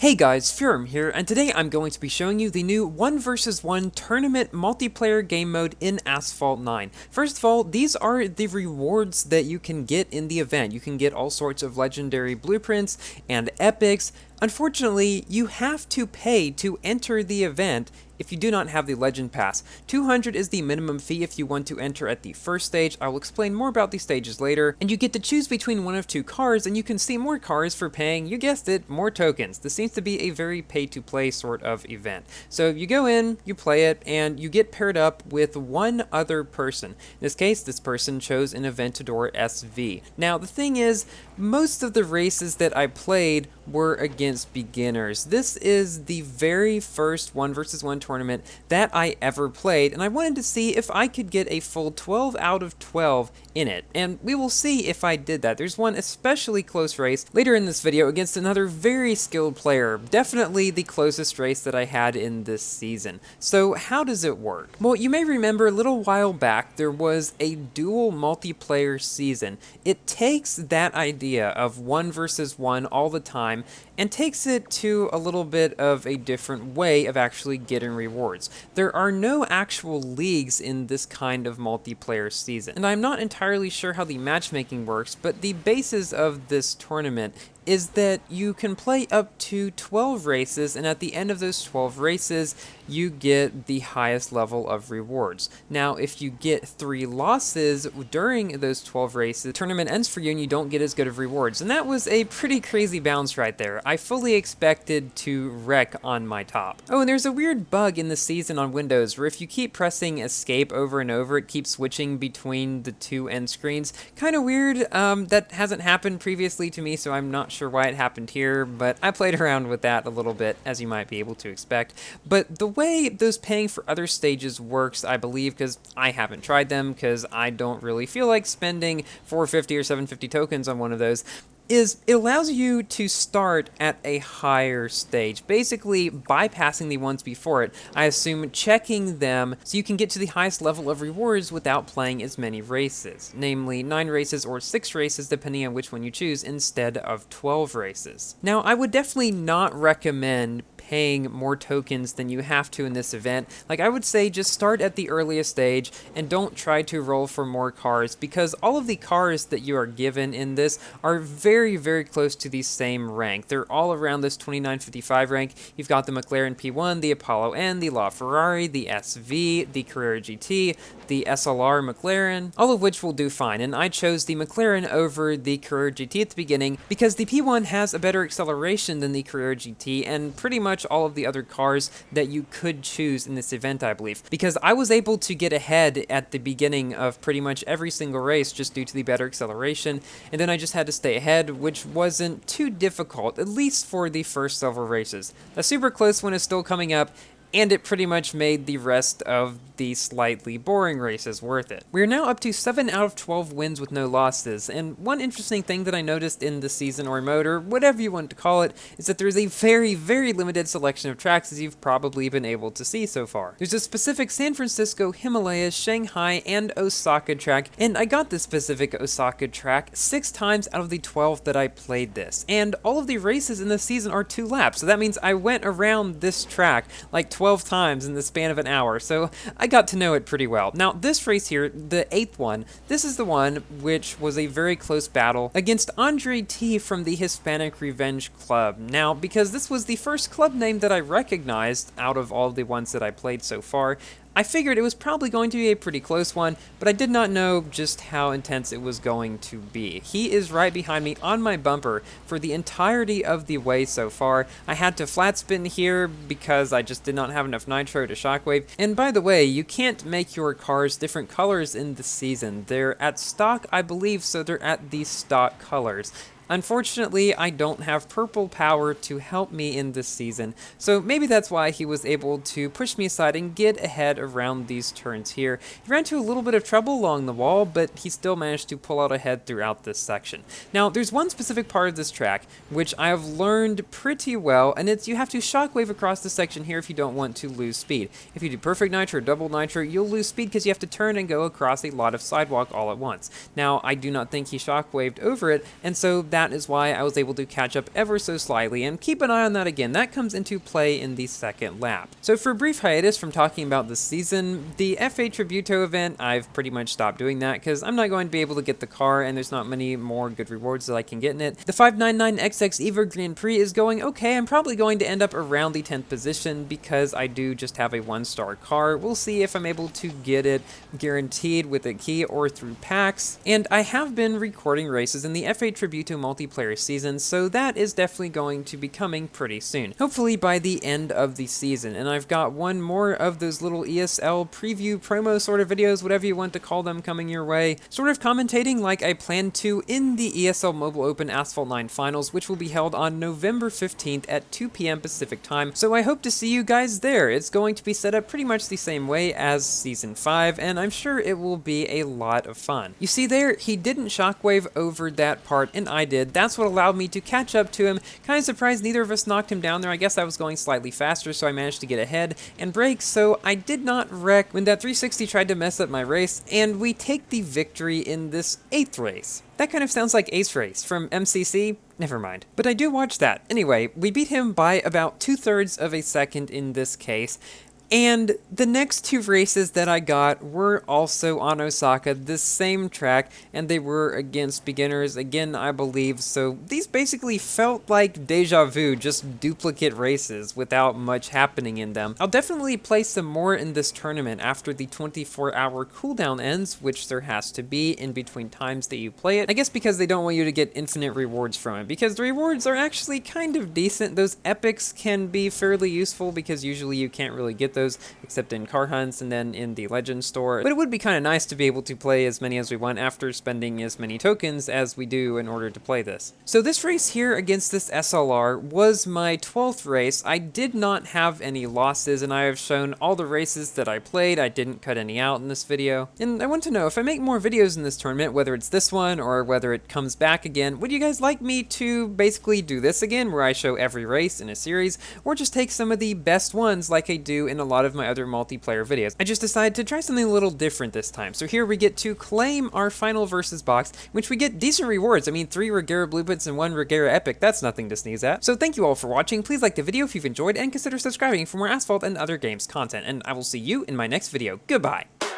Hey guys, Furum here, and today I'm going to be showing you the new 1 vs 1 tournament multiplayer game mode in Asphalt 9. First of all, these are the rewards that you can get in the event. You can get all sorts of legendary blueprints and epics. Unfortunately, you have to pay to enter the event if you do not have the Legend Pass. 200 is the minimum fee if you want to enter at the first stage. I will explain more about these stages later. And you get to choose between one of two cars, and you can see more cars for paying, you guessed it, more tokens. This seems to be a very pay-to-play sort of event. So you go in, you play it, and you get paired up with one other person. In this case, this person chose an Aventador SV. Now, the thing is, most of the races that I played were against beginners. This is the very first 1 vs 1 tournament that I ever played, and I wanted to see if I could get a full 12 out of 12 in it, and we will see if I did that. There's one especially close race later in this video against another very skilled player, definitely the closest race that I had in this season. So how does it work? Well, you may remember a little while back there was a dual multiplayer season. It takes that idea of 1 vs 1 all the time and takes it to a little bit of a different way of actually getting rewards. There are no actual leagues in this kind of multiplayer season, and I'm not entirely sure how the matchmaking works, but the basis of this tournament is that you can play up to 12 races, and at the end of those 12 races, you get the highest level of rewards. Now, if you get 3 losses during those 12 races, the tournament ends for you and you don't get as good of rewards. And that was a pretty crazy bounce right there. I fully expected to wreck on my top. Oh, and there's a weird bug in the season on Windows where if you keep pressing escape over and over, it keeps switching between the two end screens. Kind of weird. That hasn't happened previously to me, so I'm not sure why it happened here, but I played around with that a little bit, as you might be able to expect. But the way those paying for other stages works, I believe, because I haven't tried them, because I don't really feel like spending 450 or 750 tokens on one of those, is it allows you to start at a higher stage, basically bypassing the ones before it, I assume checking them so you can get to the highest level of rewards without playing as many races, namely 9 races or 6 races depending on which one you choose instead of 12 races. Now, I would definitely not recommend paying more tokens than you have to in this event. Like, I would say just start at the earliest stage and don't try to roll for more cars, because all of the cars that you are given in this are very close to the same rank. They're all around this 2955 rank. You've got the McLaren P1, the Apollo N, the LaFerrari, the SV, the Carrera GT, the SLR McLaren, all of which will do fine, and I chose the McLaren over the Carrera GT at the beginning because the P1 has a better acceleration than the Carrera GT and pretty much all of the other cars that you could choose in this event, I believe, because I was able to get ahead at the beginning of pretty much every single race just due to the better acceleration, and then I just had to stay ahead, which wasn't too difficult, at least for the first several races. A super close one is still coming up, and it pretty much made the rest of the slightly boring races worth it. We are now up to 7 out of 12 wins with no losses, and one interesting thing that I noticed in the season or mode, or whatever you want to call it, is that there's a very limited selection of tracks, as you've probably been able to see so far. There's a specific San Francisco, Himalayas, Shanghai, and Osaka track, and I got this specific Osaka track 6 times out of the 12 that I played this, and all of the races in this season are 2 laps, so that means I went around this track like 12 times in the span of an hour, so I got to know it pretty well. Now, this race here, the 8th one, this is the one which was a very close battle against Andre T from the Hispanic Revenge Club. Now, because this was the first club name that I recognized out of all the ones that I played so far, I figured it was probably going to be a pretty close one, but I did not know just how intense it was going to be. He is right behind me on my bumper for the entirety of the way so far. I had to flat spin here because I just did not have enough nitro to shockwave. And by the way, you can't make your cars different colors in the season. They're at stock, I believe, so they're at the stock colors. Unfortunately, I don't have purple power to help me in this season, so maybe that's why he was able to push me aside and get ahead around these turns here. He ran into a little bit of trouble along the wall, but he still managed to pull out ahead throughout this section. Now, there's one specific part of this track which I have learned pretty well, and it's you have to shockwave across the section here if you don't want to lose speed. If you do perfect nitro or double nitro, you'll lose speed because you have to turn and go across a lot of sidewalk all at once. Now, I do not think he shockwaved over it, and so that that is why I was able to catch up ever so slightly, and keep an eye on that again. That comes into play in the second lap. So for a brief hiatus from talking about this season, the F8 Tributo event, I've pretty much stopped doing that because I'm not going to be able to get the car and there's not many more good rewards that I can get in it. The 599XX Evo Grand Prix is going okay. I'm probably going to end up around the 10th position because I do just have a 1-star car. We'll see if I'm able to get it guaranteed with a key or through packs. And I have been recording races in the F8 Tributo multiplayer season, so that is definitely going to be coming pretty soon. Hopefully by the end of the season. And I've got one more of those little ESL preview promo sort of videos, whatever you want to call them, coming your way. Sort of commentating like I plan to in the ESL Mobile Open Asphalt 9 Finals, which will be held on November 15th at 2 p.m. Pacific time. So I hope to see you guys there. It's going to be set up pretty much the same way as Season 5, and I'm sure it will be a lot of fun. You see there, he didn't shockwave over that part, and I did. That's what allowed me to catch up to him. Kind of surprised neither of us knocked him down there. I guess I was going slightly faster, so I managed to get ahead and brake, so I did not wreck when that 360 tried to mess up my race, and we take the victory in this 8th race. That kind of sounds like Ace Race from MCC. Never mind. But I do watch that. Anyway, we beat him by about 2/3 of a second in this case. And the next 2 races that I got were also on Osaka, this same track, and they were against beginners again, I believe, so these basically felt like deja vu, just duplicate races without much happening in them. I'll definitely play some more in this tournament after the 24-hour cooldown ends, which there has to be in between times that you play it. I guess because they don't want you to get infinite rewards from it, because the rewards are actually kind of decent. Those epics can be fairly useful because usually you can't really get those except in car hunts and then in the legend store, but it would be kind of nice to be able to play as many as we want after spending as many tokens as we do in order to play this. So this race here against this SLR was my 12th race. I did not have any losses, and I have shown all the races that I played. I didn't cut any out in this video, and I want to know if I make more videos in this tournament, whether it's this one or whether it comes back again, would you guys like me to basically do this again where I show every race in a series, or just take some of the best ones like I do in a lot of my other multiplayer videos? I just decided to try something a little different this time. So here we get to claim our final versus box, which we get decent rewards. I mean, 3 Regera Blueprints and 1 Regera Epic. That's nothing to sneeze at. So thank you all for watching. Please like the video if you've enjoyed, and consider subscribing for more Asphalt and other games content. And I will see you in my next video. Goodbye.